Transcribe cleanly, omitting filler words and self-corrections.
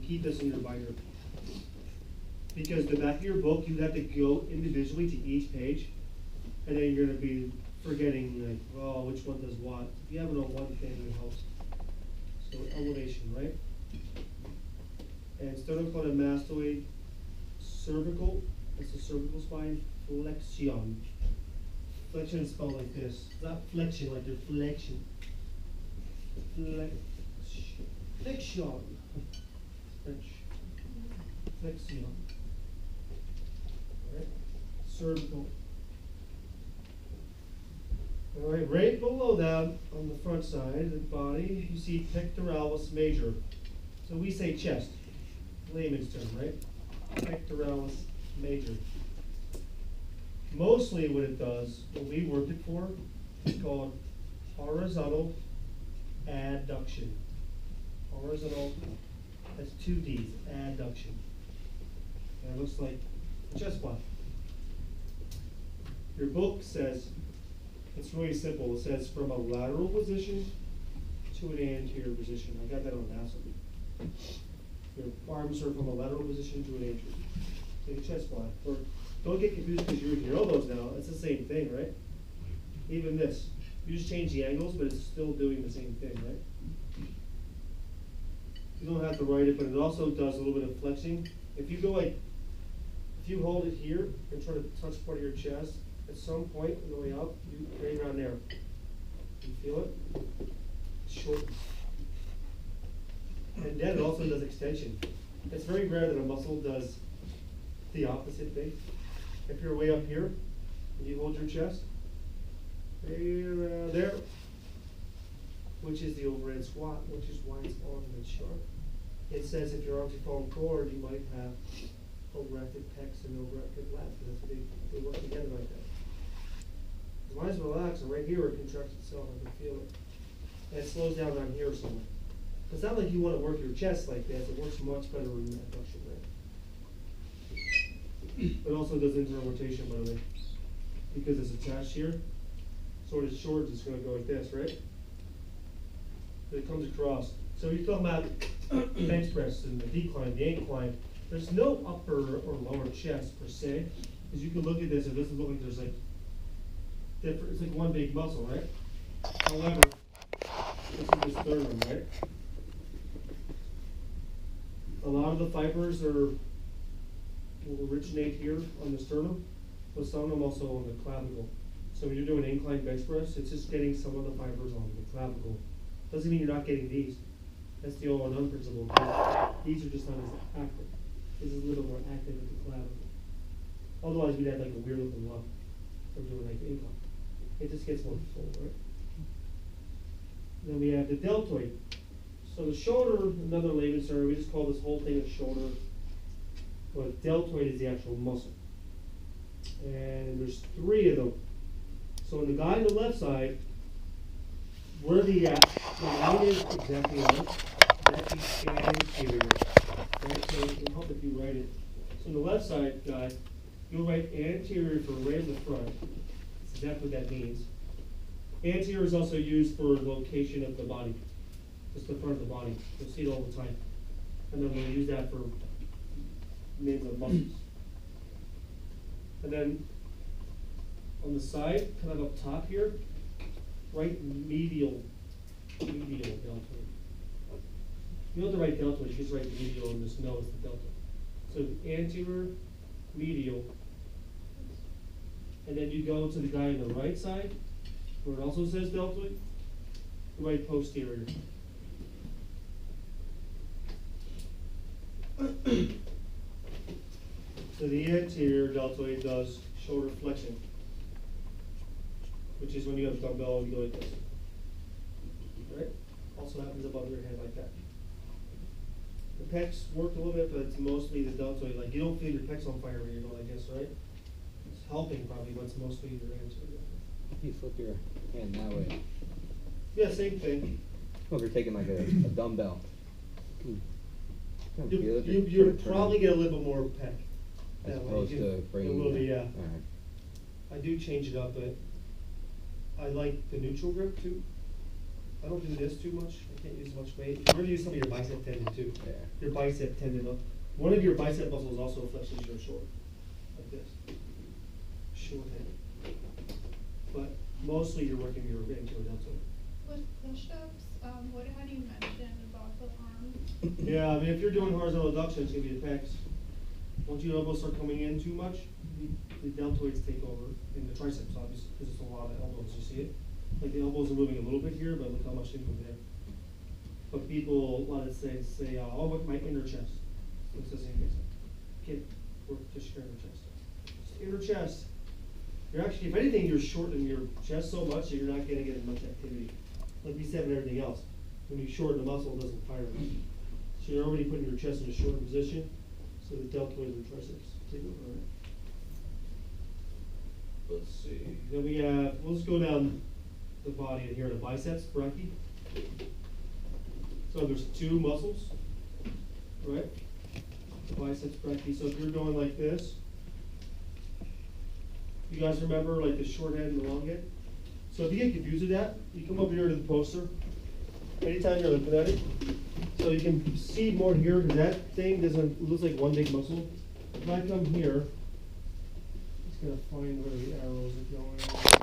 keep this in your binder. Because the back of your book, you have to go individually to each page, and then you're going to be forgetting, like, oh, which one does what. If you have it on one thing, it helps. So elevation, right? And sternocleidomastoid, cervical, that's the cervical spine, flexion. Flexion is spelled like this. Not flexion, like deflection. Flexion. Flexion. Alright. Cervical. Alright, right below that, on the front side of the body, you see pectoralis major. So we say chest. Layman's term, right? Pectoralis major. Mostly what it does, what we work it for, is called horizontal adduction. Horizontal, that's 2 D's, adduction. And it looks like a chest flap. Your book says, it's really simple. It says from a lateral position to an anterior position. I got that on NASA. Your arms are from a lateral position to an anterior. Take a chest flap. Or don't get confused because you're in your elbows now. It's the same thing, right? Even this. You just change the angles, but it's still doing the same thing, right? You don't have to write it, but it also does a little bit of flexing. If you go like, if you hold it here and try to touch part of your chest, at some point on the way up, you right around there. You feel it? It shortens. And then it also does extension. It's very rare that a muscle does the opposite thing. If you're way up here, and you hold your chest, right around there, which is the overhead squat, which is why it's on the chart. It says if your arms are falling forward, you might have overactive pecs and overactive lats, because that's what they work together like that. As long as it's relaxed, and right here it contracts itself, I can feel it. And it slows down down here somewhere. It's not like you want to work your chest like this, it works much better in that adduction, right? It also does internal rotation, by the way. Because it's attached here, so when it's short, it's going to go like this, right? It comes across. So you're talking about bench press and the decline, the incline. There's no upper or lower chest per se, because you can look at this, it doesn't look like there's like different. It's like one big muscle, right? However, this is the sternum, right? A lot of the fibers will originate here on the sternum, but some of them also on the clavicle. So when you're doing incline bench press, it's just getting some of the fibers on the clavicle. Doesn't mean you're not getting these. That's the all or none principle. These are just not as active. This is a little more active at the clavicle. Otherwise, we'd have like a weird looking lump from doing like incline. It just gets more full, right? Then we have the deltoid. So the shoulder, another layman's term, we just call this whole thing a shoulder. But deltoid is the actual muscle. And there's 3 of them. So on the guy on the left side, where the line is exactly on, that's the anterior. Right? So it can help if you write it. So on the left side, guy, you'll write anterior for right in the front. That's exactly what that means. Anterior is also used for location of the body. Just the front of the body. You'll see it all the time. And then we'll use that for names of muscles. And then on the side, kind of up top here, right medial deltoid. You don't have to write deltoid, you just write medial and just know it's the deltoid. So anterior, medial, and then you go to the guy on the right side, where it also says deltoid, you write posterior. So the anterior deltoid does shoulder flexion, which is when you have a dumbbell, you go like this. Right? Also happens above your head like that. The pecs work a little bit, but it's mostly the deltoid. Like you don't feel your pecs on fire when you're going like this, right? It's helping probably, but it's mostly your anterior. You flip your hand that way. Yeah, same thing. Well, if you're taking like a dumbbell. You'll probably get a little bit more pec. As opposed to bringing a little bit, yeah. Right. I do change it up, but I like the neutral grip too. I don't do this too much. I can't use much weight. You're gonna use some of your bicep tendon too. Yeah. Your bicep tendon. One of your bicep muscles also flexes your short, like this. Short head. But mostly you're working your anterior deltoid. With push-ups, what had you mentioned about the arm? Yeah, I mean, if you're doing horizontal adduction, it's gonna be the pecs. Once your elbows start coming in too much, the deltoids take over, and the triceps, obviously, because it's a lot of elbows. You see it? Like the elbows are moving a little bit here, but look how much they move there. But people, a lot of say, oh, with my inner chest. It doesn't even make sense. Can't work just your inner chest. Just inner chest. You're actually, if anything, you're shortening your chest so much that you're not gonna get as much activity. Like we said with everything else. When you shorten the muscle, it doesn't fire enough. So you're already putting your chest in a shorter position, so the deltoids and triceps take over on it. Let's see. Then we have, we'll just go down the body and here, the biceps, brachii. So there's two muscles, right? Biceps, brachii. So if you're going like this, you guys remember like the short head and the long head? So if you get confused with that, you come over here to the poster. Anytime you're looking at it, so you can see more here because that thing doesn't, it looks like one big muscle. If I come here, just gonna find where the arrows are